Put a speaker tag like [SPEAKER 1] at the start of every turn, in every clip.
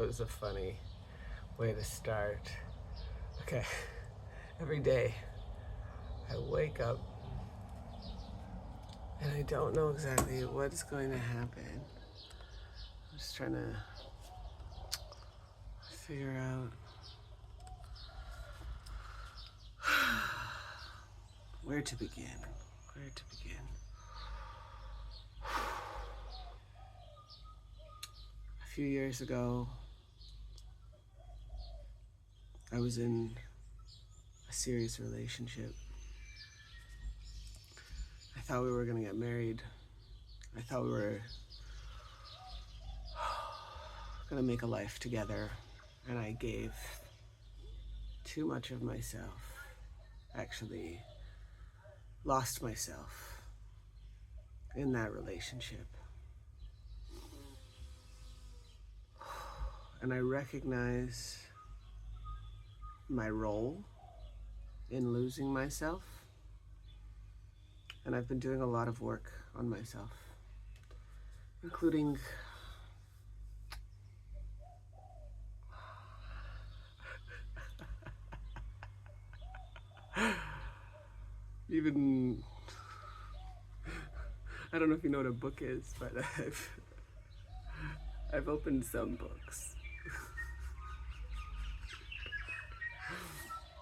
[SPEAKER 1] was a funny way to start. Okay, every day I wake up and I don't know exactly what's going to happen. I'm just trying to figure out where to begin. Where to begin. A few years ago, I was in a serious relationship. I thought we were gonna get married. I thought we were gonna make a life together, and I gave too much of myself. Actually, lost myself in that relationship. And I recognize my role in losing myself. And I've been doing a lot of work on myself, including even, I don't know if you know what a book is, but I've opened some books.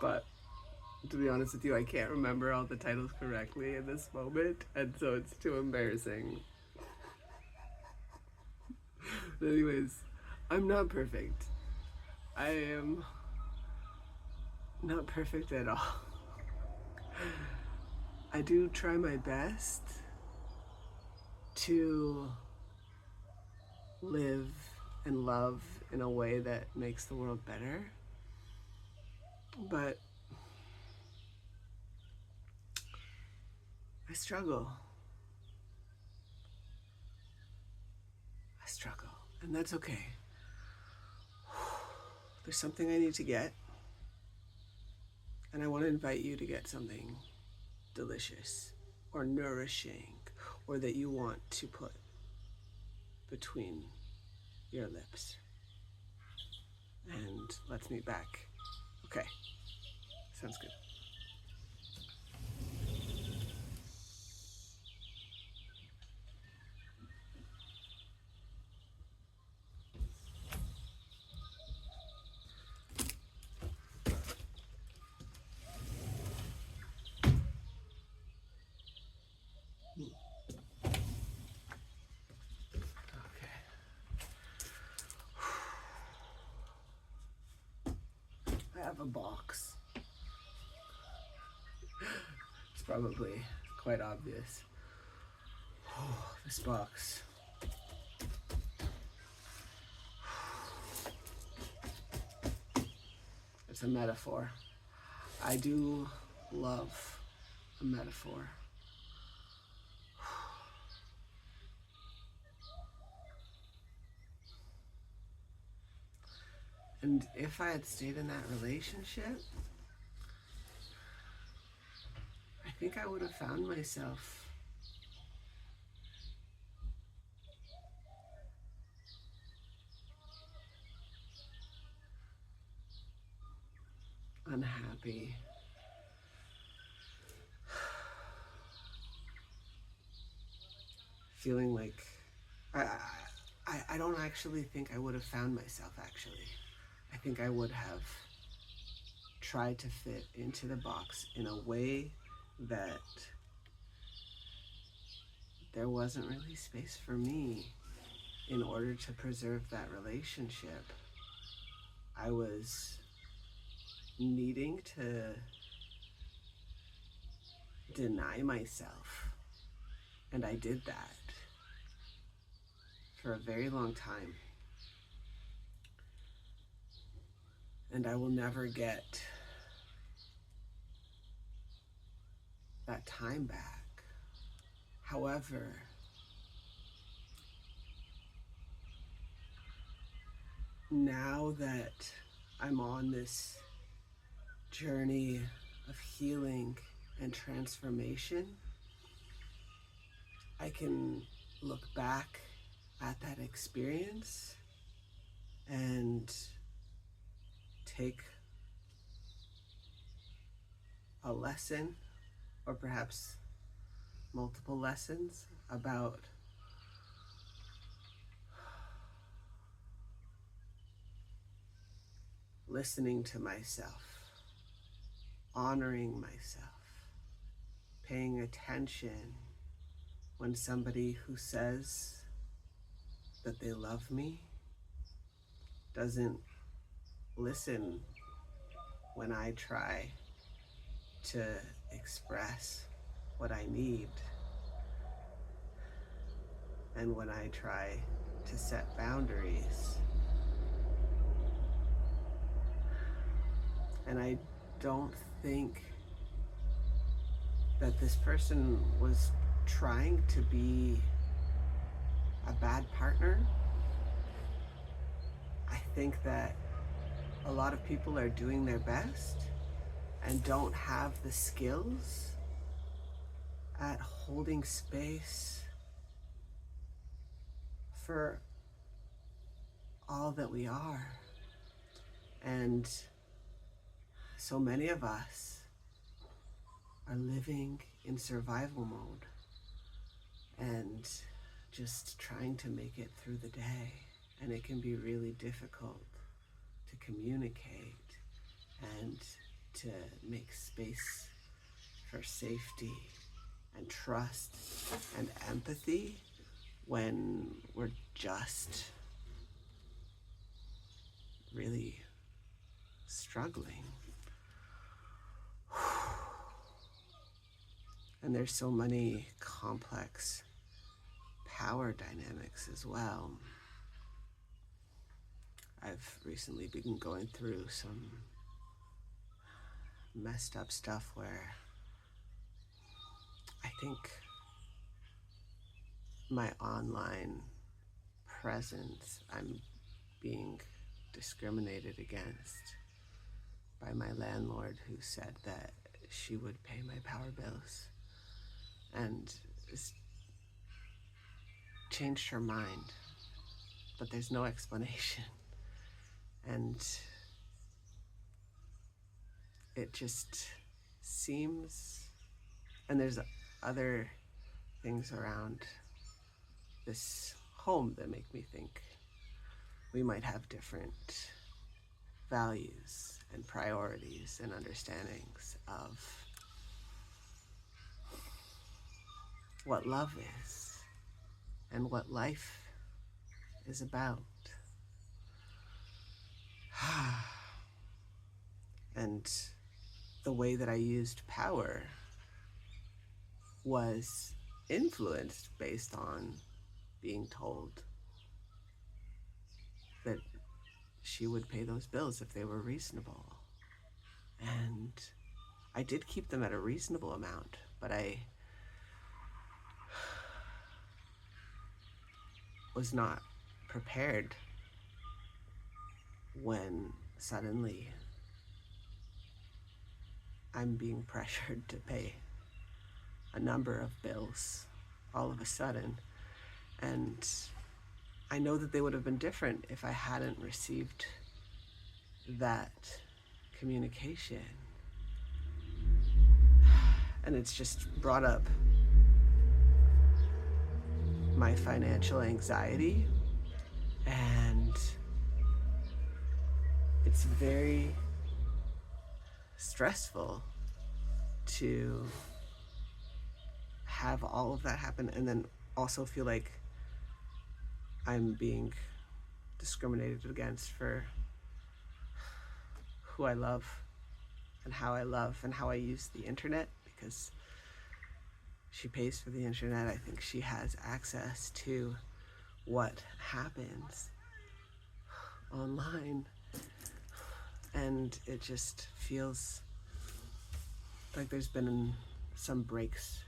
[SPEAKER 1] But to be honest with you, I can't remember all the titles correctly in this moment, and so it's too embarrassing. But anyways, I'm not perfect. I am not perfect at all. I do try my best to live and love in a way that makes the world better. But I struggle. And that's okay. There's something I need to get, and I want to invite you to get something delicious or nourishing or that you want to put between your lips. And let's meet back. Okay, sounds good. I have a box. It's probably quite obvious. Oh, this box. It's a metaphor. I do love a metaphor. And if I had stayed in that relationship, I think I would have found myself unhappy. Feeling like I don't actually think I would have found myself, actually. I think I would have tried to fit into the box in a way that there wasn't really space for me in order to preserve that relationship. I was needing to deny myself, and I did that for a very long time. And I will never get that time back. However, now that I'm on this journey of healing and transformation, I can look back at that experience and take a lesson, or perhaps multiple lessons, about listening to myself, honoring myself, paying attention when somebody who says that they love me doesn't listen when I try to express what I need, and when I try to set boundaries. And I don't think that this person was trying to be a bad partner. I think that a lot of people are doing their best and don't have the skills at holding space for all that we are. And so many of us are living in survival mode and just trying to make it through the day. And it can be really difficult to communicate and to make space for safety and trust and empathy when we're just really struggling. And there's so many complex power dynamics as well. I've recently been going through some messed up stuff where I think my online presence, I'm being discriminated against by my landlord, who said that she would pay my power bills, and it's changed her mind, but there's no explanation. And it just seems, and there's other things around this home that make me think we might have different values and priorities and understandings of what love is and what life is about. And the way that I used power was influenced based on being told that she would pay those bills if they were reasonable. And I did keep them at a reasonable amount, but I was not prepared when suddenly I'm being pressured to pay a number of bills all of a sudden. And I know that they would have been different if I hadn't received that communication. And it's just brought up my financial anxiety, and it's very stressful to have all of that happen and then also feel like I'm being discriminated against for who I love and how I use the internet, because she pays for the internet. I think she has access to what happens online, and it just feels like there's been some breaks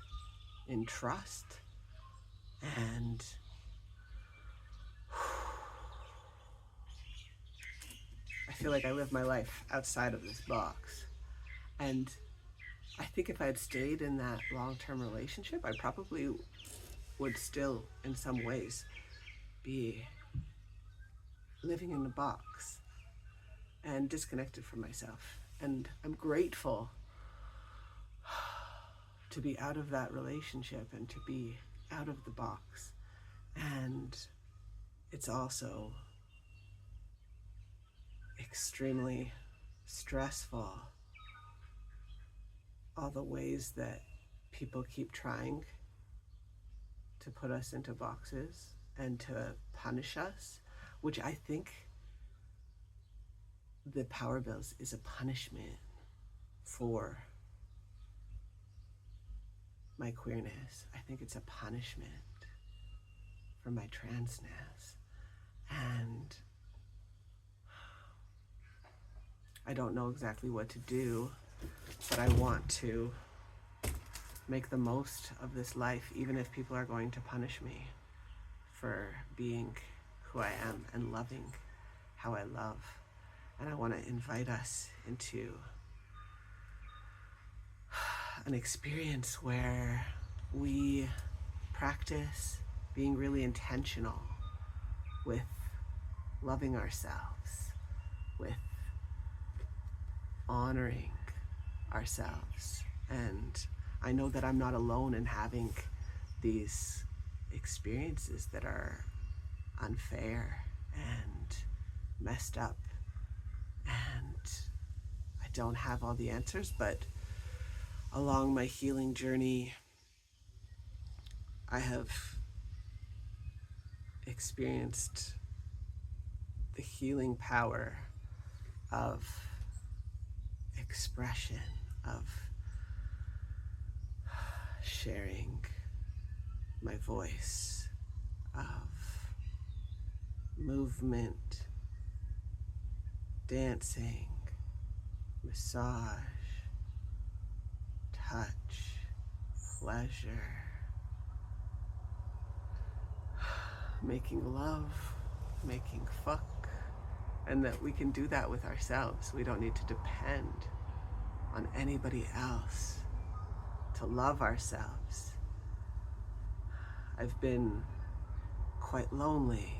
[SPEAKER 1] in trust, and I feel like I live my life outside of this box. And I think if I had stayed in that long-term relationship, I probably would still, in some ways, be living in a box and disconnected from myself. And I'm grateful to be out of that relationship and to be out of the box. And it's also extremely stressful, all the ways that people keep trying to put us into boxes and to punish us, which I think the Power Bills is a punishment for my queerness. I think it's a punishment for my transness. And I don't know exactly what to do, but I want to make the most of this life, even if people are going to punish me for being who I am and loving how I love. And I want to invite us into an experience where we practice being really intentional with loving ourselves, with honoring ourselves. And I know that I'm not alone in having these experiences that are unfair and messed up. And I don't have all the answers, but along my healing journey, I have experienced the healing power of expression, of sharing my voice, of movement, dancing, massage, touch, pleasure, making love, making fuck, and that we can do that with ourselves. We don't need to depend on anybody else to love ourselves. I've been quite lonely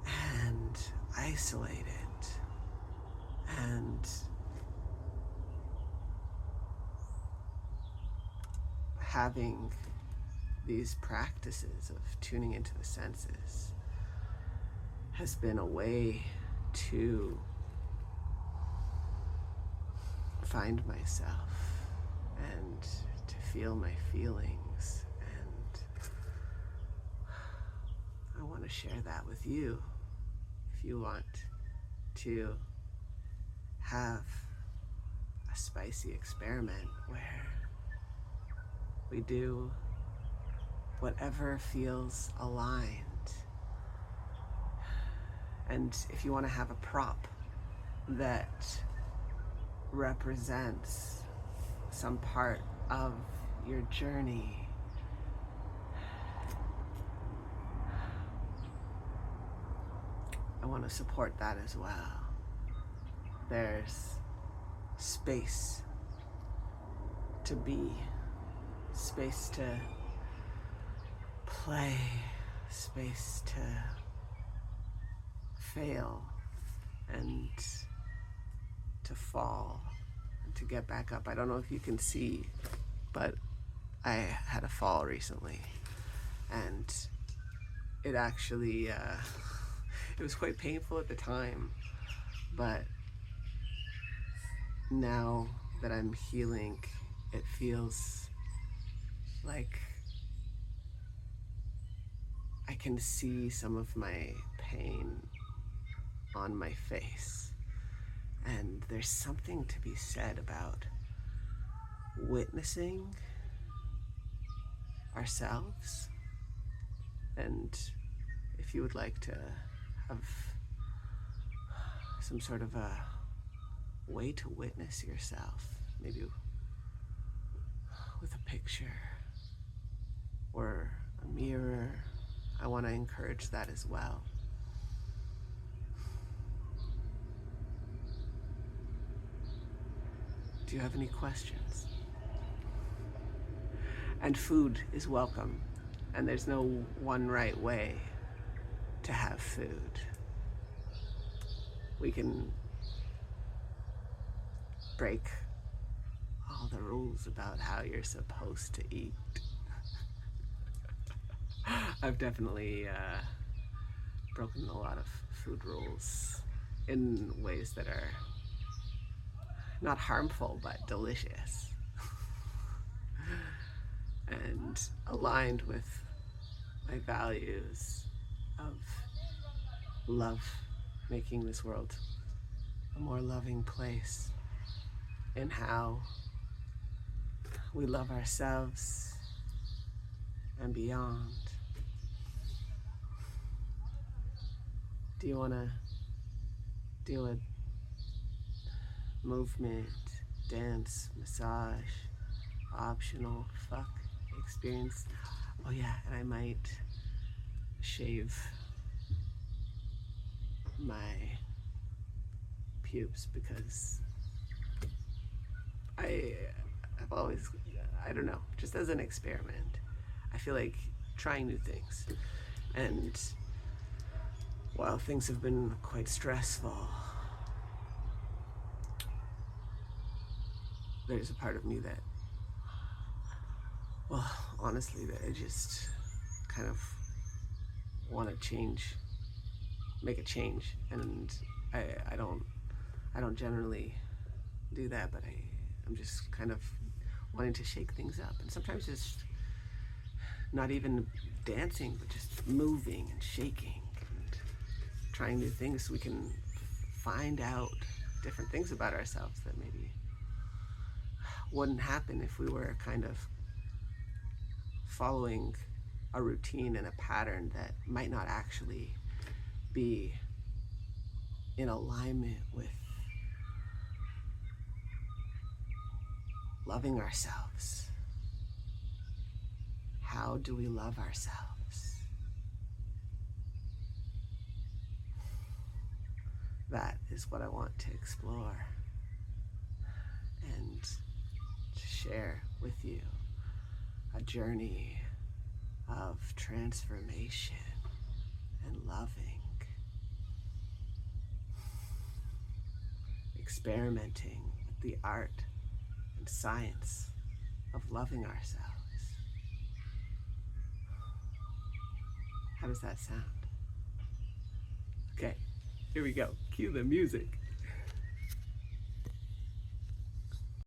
[SPEAKER 1] and isolated, and having these practices of tuning into the senses has been a way to find myself and to feel my feelings. And I want to share that with you. If you want to have a spicy experiment where we do whatever feels aligned. And if you want to have a prop that represents some part of your journey, I want to support that as well. There's space to be, space to play, space to fail and to fall and to get back up. I don't know if you can see, but I had a fall recently, and it actually it was quite painful at the time, but now that I'm healing, it feels like I can see some of my pain on my face. And there's something to be said about witnessing ourselves. And if you would like to have some sort of a way to witness yourself, maybe with a picture or a mirror, I want to encourage that as well. Do you have any questions? And food is welcome, and there's no one right way to have food. We can break all the rules about how you're supposed to eat. I've definitely broken a lot of food rules in ways that are not harmful but delicious and aligned with my values of love, making this world a more loving place, and how we love ourselves and beyond. Do you want to do a movement, dance, massage, optional fuck experience? Oh yeah, and I might shave my pubes because I've always, I don't know, just as an experiment, I feel like trying new things. And while things have been quite stressful, there's a part of me that, well, honestly, that I just kind of want to change, make a change. And I don't generally do that, but I'm just kind of wanting to shake things up. And sometimes just not even dancing, but just moving and shaking and trying new things so we can find out different things about ourselves that maybe wouldn't happen if we were kind of following a routine and a pattern that might not actually be in alignment with loving ourselves. How do we love ourselves? That is what I want to explore and to share with you, a journey of transformation and loving, experimenting with the art and science of loving ourselves. How does that sound? Okay, here we go. Cue the music.